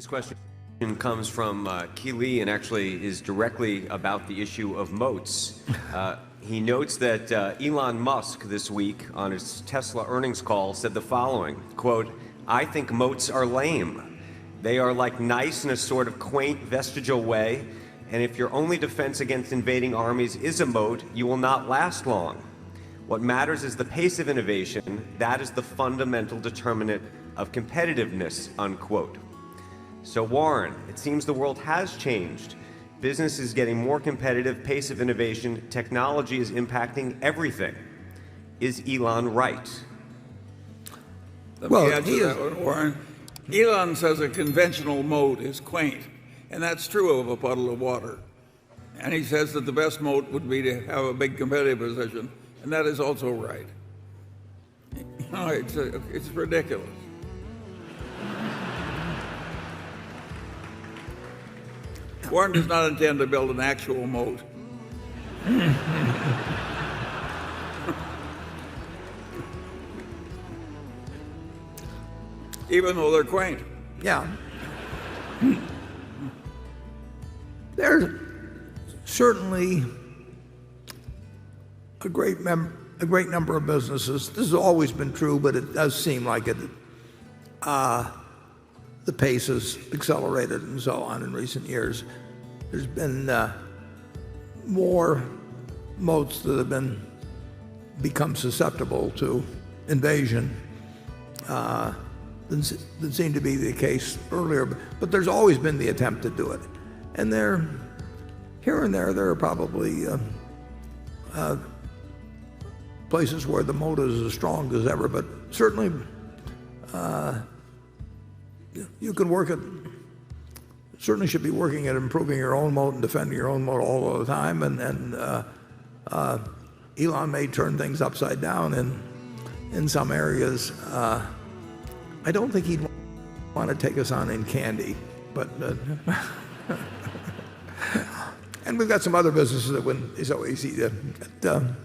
This question comes from Keely and actually is directly about the issue of moats. He notes that Elon Musk this week on his Tesla earnings call said the following, quote, "I think moats are lame. They are like nice in a sort of quaint vestigial way, and if your only defense against invading armies is a moat, you will not last long. What matters is the pace of innovation. That is the fundamental determinant of competitiveness," unquote. So Warren, it seems the world has changed. Business is getting more competitive, pace of innovation, technology is impacting everything. Is Elon right? Let me answer that one, Warren. Elon says a conventional moat is quaint, and that's true of a puddle of water. And he says that the best moat would be to have a big competitive position, and that is also right. No, it's ridiculous. Warren does not intend to build an actual moat. Even though they're quaint. Yeah. There's certainly a great number of businesses. This has always been true, but it does seem like it. The pace has accelerated and so on in recent years. There's been more moats that have become susceptible to invasion than seemed to be the case earlier. But there's always been the attempt to do it. And here and there are probably places where the moat is as strong as ever. But certainly you can certainly should be working at improving your own moat and defending your own moat all the time. And Elon may turn things upside down in some areas. I don't think he'd want to take us on in candy, but and we've got some other businesses that wouldn't be so easy to.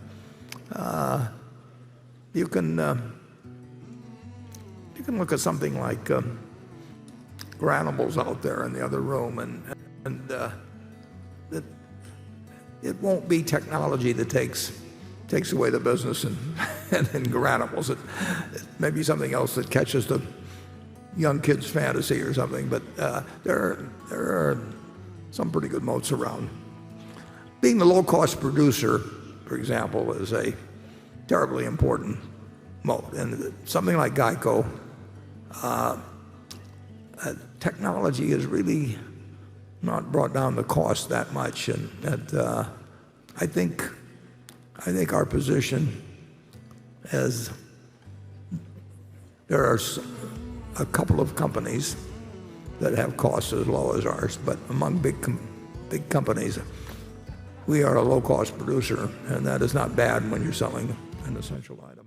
You can look at something like Granimals out there in the other room, and it won't be technology that takes away the business and Granimals. It may be something else that catches the young kid's fantasy or something. But there are some pretty good moats around. Being the low-cost producer, for example, is a terribly important moat. And something like Geico. Technology has really not brought down the cost that much, and I think our position as there are a couple of companies that have costs as low as ours, but among big companies, we are a low-cost producer, and that is not bad when you're selling an essential item.